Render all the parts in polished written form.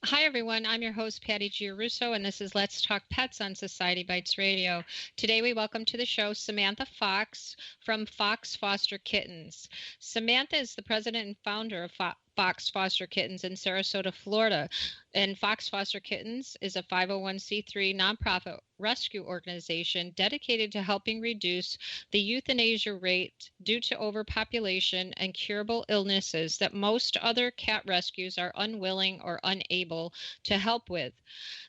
Hi, everyone. I'm your host, Patty Giarrusso, and this is Let's Talk Pets on Society Bites Radio. Today, we welcome to the show Samantha Fox from Fox Foster Kittens. Samantha is the president and founder of Fox Foster Kittens in Sarasota, Florida. And Fox Foster Kittens is a 501c3 nonprofit rescue organization dedicated to helping reduce the euthanasia rate due to overpopulation and curable illnesses that most other cat rescues are unwilling or unable to help with.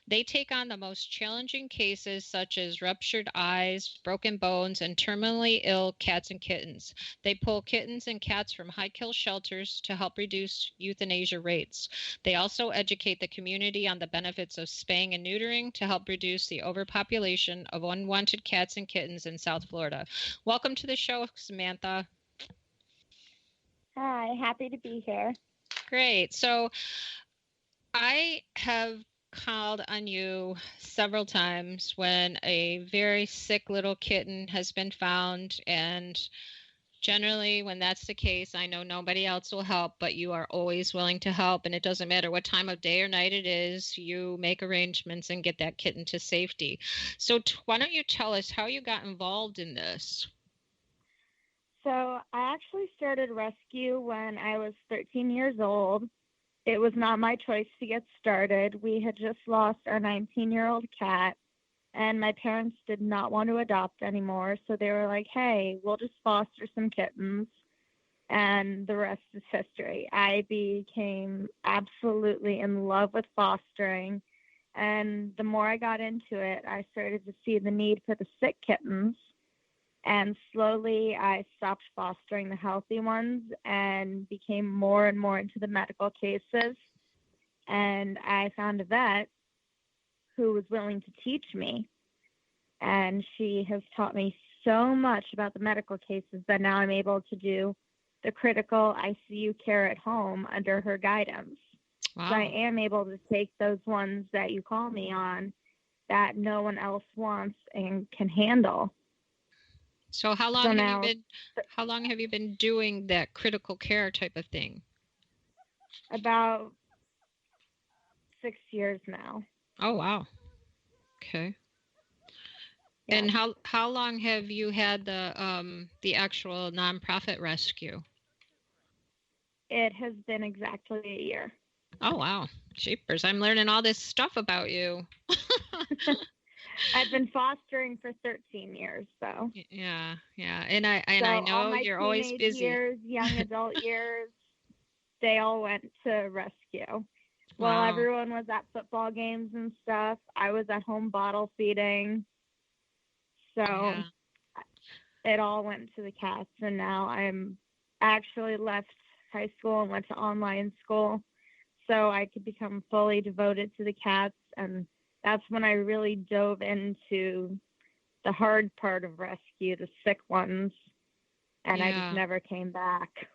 They take on the most challenging cases such as ruptured eyes, broken bones, and terminally ill cats and kittens. They pull kittens and cats from high-kill shelters to help reduce euthanasia rates. They also educate the community on the benefits of spaying and neutering to help reduce the overpopulation of unwanted cats and kittens in South Florida. Welcome to the show, Samantha. Hi, happy to be here. Great. So I have called on you several times when a very sick little kitten has been found, and generally when that's the case, I know nobody else will help, but you are always willing to help, and it doesn't matter what time of day or night it is, you make arrangements and get that kitten to safety. So why don't you tell us how you got involved in this? So I actually started rescue when I was 13 years old. It was not my choice to get started. We had just lost our 19-year-old cat, and my parents did not want to adopt anymore. So they were like, hey, we'll just foster some kittens, and the rest is history. I became absolutely in love with fostering, and the more I got into it, I started to see the need for the sick kittens. And slowly I stopped fostering the healthy ones and became more and more into the medical cases. And I found a vet who was willing to teach me. And she has taught me so much about the medical cases that now I'm able to do the critical ICU care at home under her guidance. Wow. So I am able to take those ones that you call me on that no one else wants and can handle. So how long have you been doing that critical care type of thing? About 6 years now. Oh, wow. Okay. Yeah. And how long have you had the actual nonprofit rescue? It has been exactly a year. Oh, wow. Jeepers, I'm learning all this stuff about you. I've been fostering for 13 years, so. Yeah. And I know all my you're always busy. Years, young adult years, they all went to rescue. While Wow. everyone was at football games and stuff, I was at home bottle feeding. So Yeah. It all went to the cats, and now I'm actually left high school and went to online school so I could become fully devoted to the cats, and that's when I really dove into the hard part of rescue, the sick ones, and I just never came back.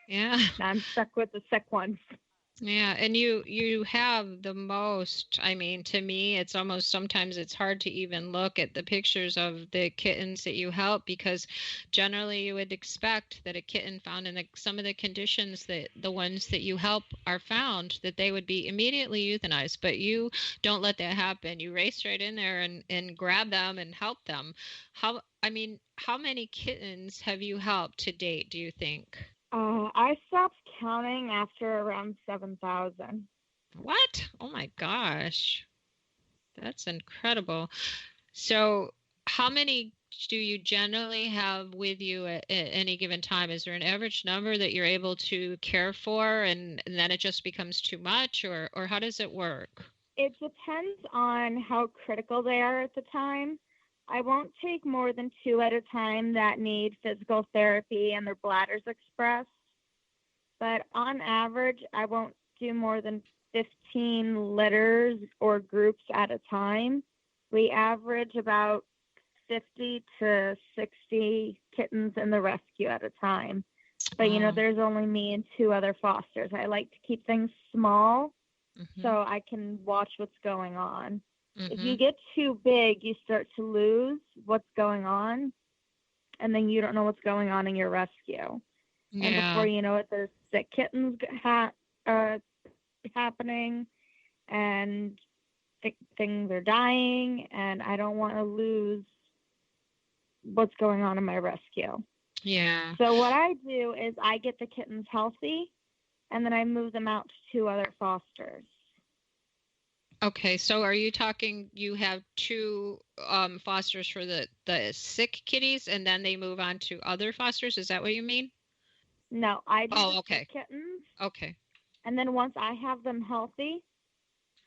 Yeah. Now I'm stuck with the sick ones. Yeah, and you have the most, I mean, to me, it's almost sometimes it's hard to even look at the pictures of the kittens that you help, because generally you would expect that a kitten found in some of the conditions that the ones that you help are found, that they would be immediately euthanized, but you don't let that happen. You race right in there and grab them and help them. How many kittens have you helped to date, do you think? I stopped counting after around 7,000. What? Oh my gosh. That's incredible. So how many do you generally have with you at any given time? Is there an average number that you're able to care for, and then it just becomes too much, or how does it work? It depends on how critical they are at the time. I won't take more than 2 at a time that need physical therapy and their bladders expressed. But on average, I won't do more than 15 litters or groups at a time. We average about 50 to 60 kittens in the rescue at a time. But, there's only me and 2 other fosters. I like to keep things small so I can watch what's going on. If you get too big, you start to lose what's going on, and then you don't know what's going on in your rescue. And before you know it, there's sick kittens happening, and things are dying, and I don't want to lose what's going on in my rescue. Yeah. So what I do is I get the kittens healthy, and then I move them out to 2 other fosters. Okay, so are you talking you have 2 fosters for the sick kitties, and then they move on to other fosters? Is that what you mean? No, I do the okay. sick kittens, Okay. and then once I have them healthy,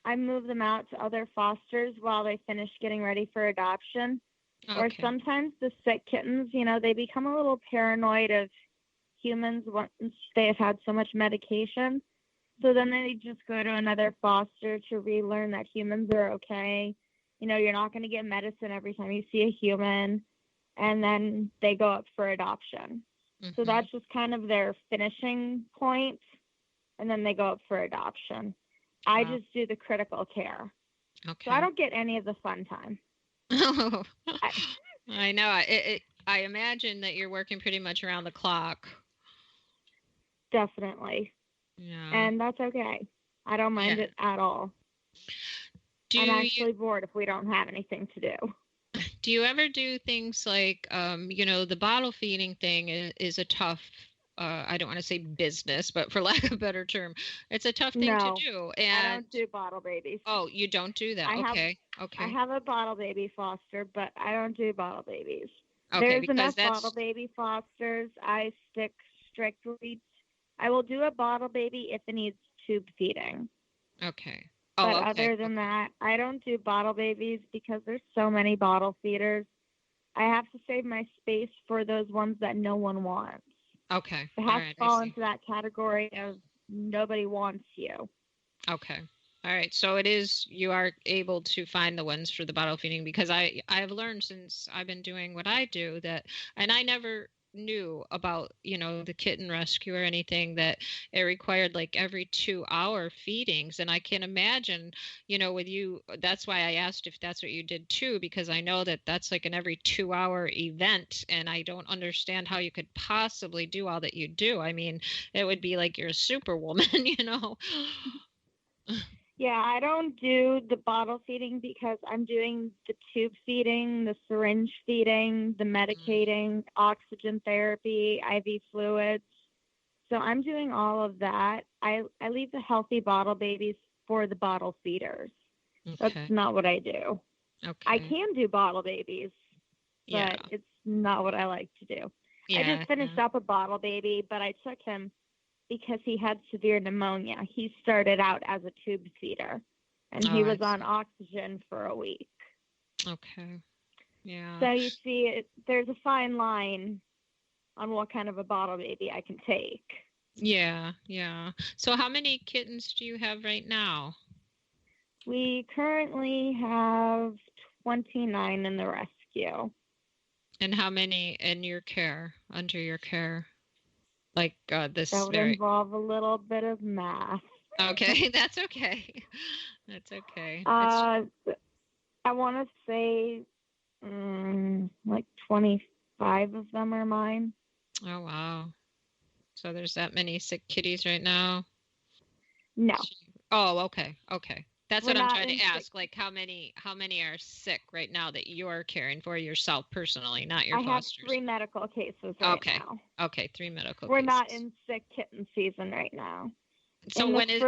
I move them out to other fosters while they finish getting ready for adoption. Or Okay. sometimes the sick kittens, they become a little paranoid of humans once they have had so much medication. So then they just go to another foster to relearn that humans are okay. You're not going to get medicine every time you see a human. And then they go up for adoption. Mm-hmm. So that's just kind of their finishing point. And then they go up for adoption. I just do the critical care. Okay. So I don't get any of the fun time. I know. I imagine that you're working pretty much around the clock. Definitely. Yeah. And that's okay. I don't mind it at all. I'm actually bored if we don't have anything to do. Do you ever do things like, the bottle feeding thing is a tough, I don't want to say business, but for lack of a better term, it's a tough thing to do. And I don't do bottle babies. Oh, you don't do that? Okay. I have a bottle baby foster, but I don't do bottle babies. Okay, There's enough bottle baby fosters. I stick strictly. I will do a bottle baby if it needs tube feeding. Okay. But other than that, I don't do bottle babies because there's so many bottle feeders. I have to save my space for those ones that no one wants. Okay. It has to fall into that category of nobody wants you. Okay. All right. So you are able to find the ones for the bottle feeding, because I've learned since I've been doing what I do and I never knew about, the kitten rescue or anything, that it required like every 2-hour feedings. And I can imagine, with you, that's why I asked if that's what you did too, because I know that that's like an every 2-hour event, and I don't understand how you could possibly do all that you do. I mean, it would be like you're a superwoman, Yeah, I don't do the bottle feeding because I'm doing the tube feeding, the syringe feeding, the medicating, oxygen therapy, IV fluids. So I'm doing all of that. I leave the healthy bottle babies for the bottle feeders. Okay. That's not what I do. Okay. I can do bottle babies, but it's not what I like to do. Yeah, I just finished up a bottle baby, but I took him because he had severe pneumonia. He started out as a tube feeder, and he was on oxygen for a week. Okay. Yeah. So you see, there's a fine line on what kind of a bottle baby I can take. Yeah, yeah. So how many kittens do you have right now? We currently have 29 in the rescue. And how many in your care, under your care? Like this. That would involve a little bit of math. Okay, that's okay. That's okay. I want to say like 25 of them are mine. Oh, wow. So there's that many sick kitties right now? No. Oh, okay. Okay. That's what I'm trying to ask. Like how many are sick right now that you're caring for yourself personally, not your fosters? I have 3 medical cases right now. Okay, 3 medical We're cases. not in sick kitten season right now. So when is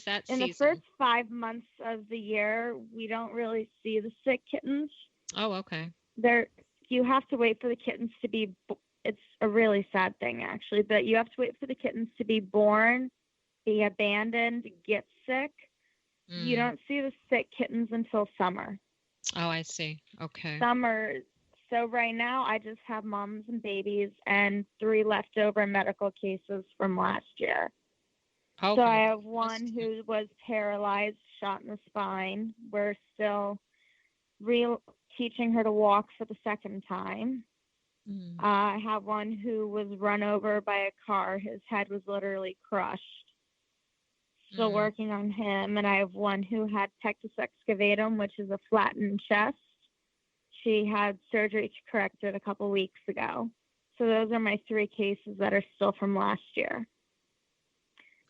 that season? In the first 5 months of the year, we don't really see the sick kittens. Oh, okay. You have to wait for the kittens to be, it's a really sad thing actually, but you have to wait for the kittens to be born, be abandoned, get sick. You don't see the sick kittens until summer. Oh, I see. Okay. Summer. So right now I just have moms and babies and 3 leftover medical cases from last year. Okay. So I have one who was paralyzed, shot in the spine. We're still teaching her to walk for the second time. I have one who was run over by a car. His head was literally crushed. Still working on him. And I have one who had pectus excavatum, which is a flattened chest. She had surgery to correct it a couple weeks ago. So those are my 3 cases that are still from last year.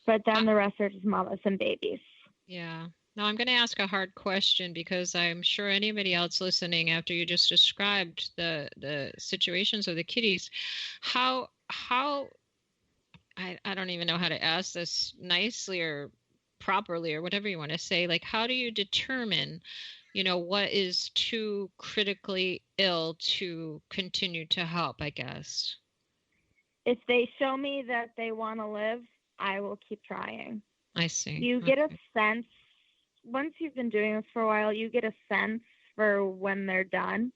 but then the rest are just mamas and babies. Yeah. Now I'm going to ask a hard question because I'm sure anybody else listening, after you just described the situations of the kitties, how I don't even know how to ask this nicely or properly or whatever you want to say. Like, how do you determine, what is too critically ill to continue to help, I guess? If they show me that they want to live, I will keep trying. I see. You get a sense, once you've been doing this for a while, you get a sense for when they're done.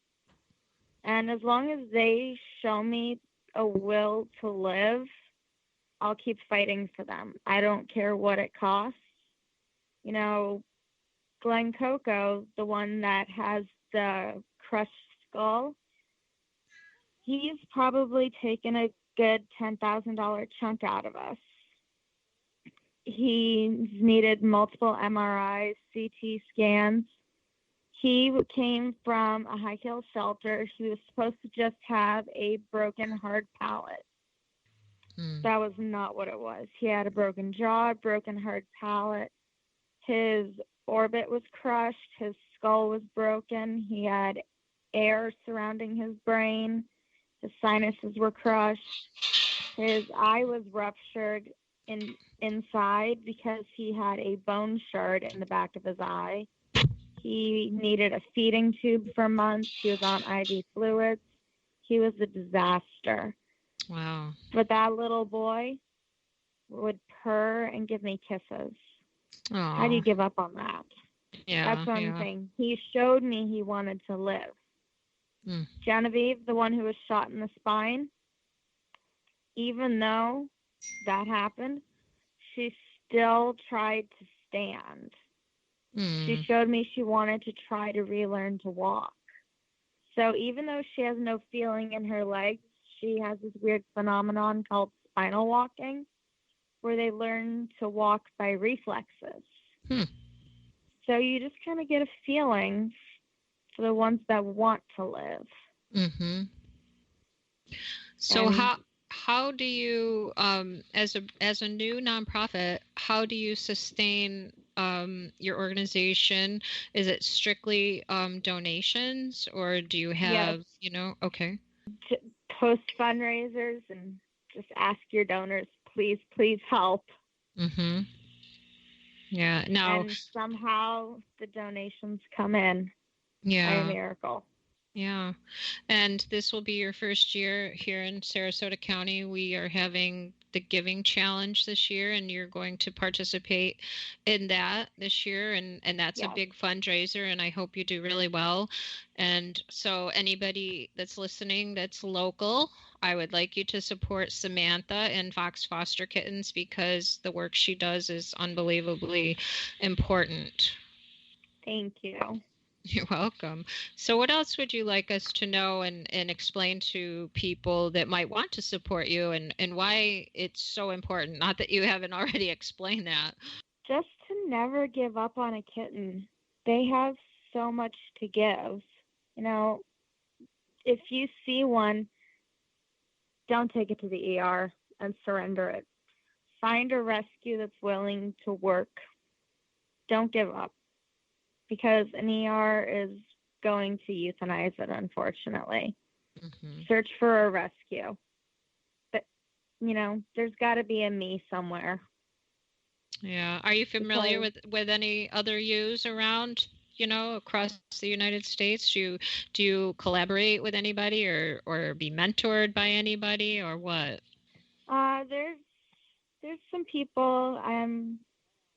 And as long as they show me a will to live, I'll keep fighting for them. I don't care what it costs. Glenn Coco, the one that has the crushed skull, he's probably taken a good $10,000 chunk out of us. He needed multiple MRIs, CT scans. He came from a high-kill shelter. He was supposed to just have a broken hard palate. That was not what it was. He had a broken jaw, broken hard palate. His orbit was crushed. His skull was broken. He had air surrounding his brain. His sinuses were crushed. His eye was ruptured inside because he had a bone shard in the back of his eye. He needed a feeding tube for months. He was on IV fluids. He was a disaster. Wow. But that little boy would purr and give me kisses. Aww. How do you give up on that? Yeah, that's one thing. He showed me he wanted to live. Genevieve, the one who was shot in the spine, even though that happened, she still tried to stand. She showed me she wanted to try to relearn to walk. So even though she has no feeling in her legs, she has this weird phenomenon called spinal walking, where they learn to walk by reflexes. So you just kind of get a feeling for the ones that want to live. So how do you, as a new nonprofit, how do you sustain your organization? Is it strictly donations, or do you have, okay. Post fundraisers and just ask your donors, please help. Yeah. Now, and somehow the donations come in. Yeah. By a miracle. Yeah. And this will be your first year here in Sarasota County. We are having the Giving Challenge this year, and you're going to participate in that this year. And that's a big fundraiser, and I hope you do really well. And so anybody that's listening that's local, I would like you to support Samantha and Fox Foster Kittens, because the work she does is unbelievably important. Thank you. You're welcome. So what else would you like us to know and explain to people that might want to support you, and why it's so important? Not that you haven't already explained that. Just to never give up on a kitten. They have so much to give. If you see one, don't take it to the ER and surrender it. Find a rescue that's willing to work. Don't give up. Because an ER is going to euthanize it, unfortunately. Search for a rescue. But, there's got to be a me somewhere. Yeah. Are you familiar with any other yous around, across the United States? Do you collaborate with anybody or be mentored by anybody, or what? There's some people I'm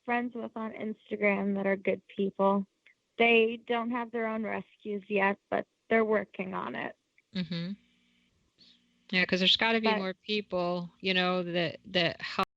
friends with on Instagram that are good people. They don't have their own rescues yet, but they're working on it. Yeah, because there's got to be more people, that help